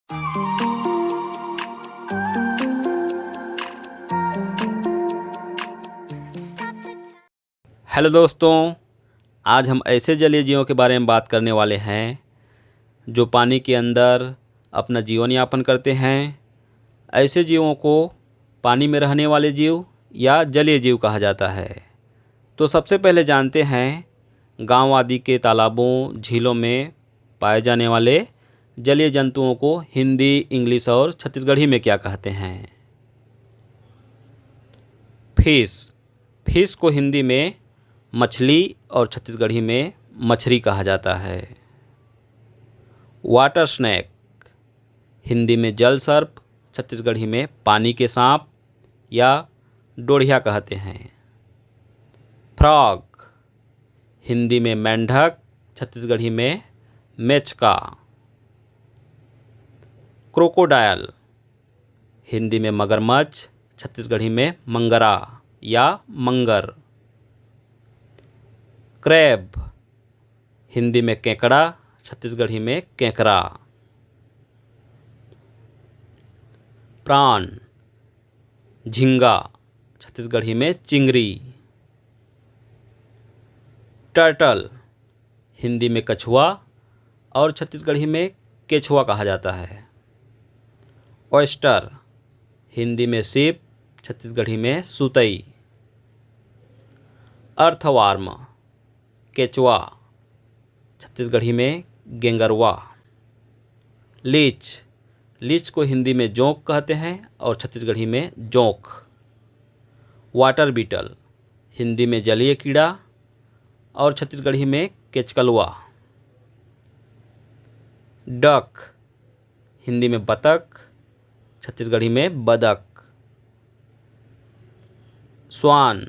Hello दोस्तों, आज हम ऐसे जलीय जीवों के बारे में बात करने वाले हैं जो पानी के अंदर अपना जीवन यापन करते हैं। ऐसे जीवों को पानी में रहने वाले जीव या जलीय जीव कहा जाता है। तो सबसे पहले जानते हैं गांव आदि के तालाबों, झीलों में पाए जाने वाले जलीय जंतुओं को हिंदी, इंग्लिश और छत्तीसगढ़ी में क्या कहते हैं। फिश को हिंदी में मछली और छत्तीसगढ़ी में मछली कहा जाता है। वाटर स्नैक हिंदी में जल सर्प, छत्तीसगढ़ी में पानी के सांप या डोढ़िया कहते हैं। फ्रॉग हिंदी में मेंढक, छत्तीसगढ़ी में मेचका। क्रोकोडायल हिंदी में मगरमच्छ, छत्तीसगढ़ी में मंगरा या मंगर। क्रैब हिंदी में केकड़ा, छत्तीसगढ़ी में केकरा। प्राण झींगा, छत्तीसगढ़ी में चिंगरी। टर्टल हिंदी में कछुआ और छत्तीसगढ़ी में केछुआ कहा जाता है। ऑयस्टर हिंदी में सीप, छत्तीसगढ़ी में सुतई। अर्थवार्म केचुआ, छत्तीसगढ़ी में गेंगरवा। लीच को हिंदी में जोंक कहते हैं और छत्तीसगढ़ी में जोंक। वाटर बीटल हिंदी में जलीय कीड़ा और छत्तीसगढ़ी में केचकलुआ। डक हिंदी में बतख, छत्तीसगढ़ी में बदक। स्वान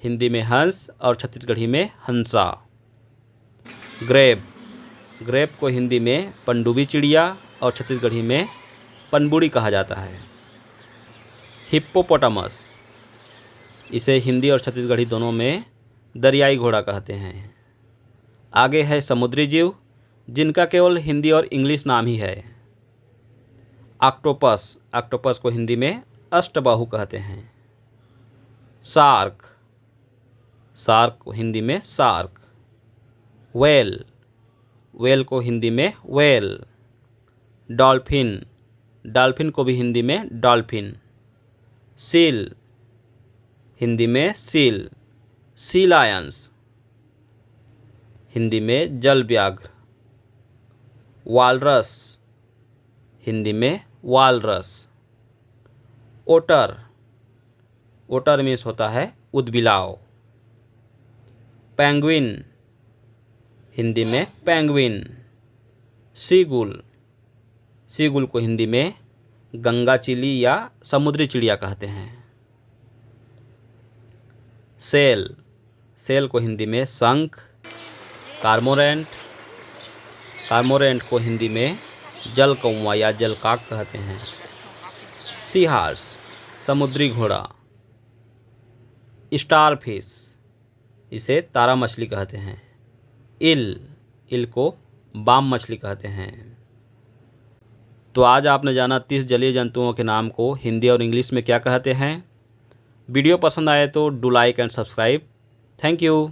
हिंदी में हंस और छत्तीसगढ़ी में हंसा। ग्रेब को हिंदी में पनडुब्बी चिड़िया और छत्तीसगढ़ी में पनबुड़ी कहा जाता है। हिप्पोपोटामस इसे हिंदी और छत्तीसगढ़ी दोनों में दरियाई घोड़ा कहते हैं। आगे है समुद्री जीव जिनका केवल हिंदी और इंग्लिश नाम ही है। ऑक्टोपस को हिंदी में अष्टबाहु कहते हैं। शार्क को हिंदी में शार्क। वेल को हिंदी में वेल। डॉल्फिन को भी हिंदी में डॉल्फिन। सील हिंदी में सील। सी लायंस हिंदी में जल व्याघ्र। वालरस हिंदी में वालरस। ओटर मीन्स होता है उदबिलाव। पेंगुइन हिंदी में पेंगुइन। सीगुल को हिंदी में गंगा चिली या समुद्री चिड़िया कहते हैं। सेल को हिंदी में शंख। कार्मोरेंट को हिंदी में जल कौवा या जलकाक कहते हैं। सी हॉर्स समुद्री घोड़ा। स्टारफिश इसे तारा मछली कहते हैं। इल को बाम मछली कहते हैं। तो आज आपने जाना 30 जलीय जंतुओं के नाम को हिंदी और इंग्लिश में क्या कहते हैं। वीडियो पसंद आए तो do like and subscribe. Thank you.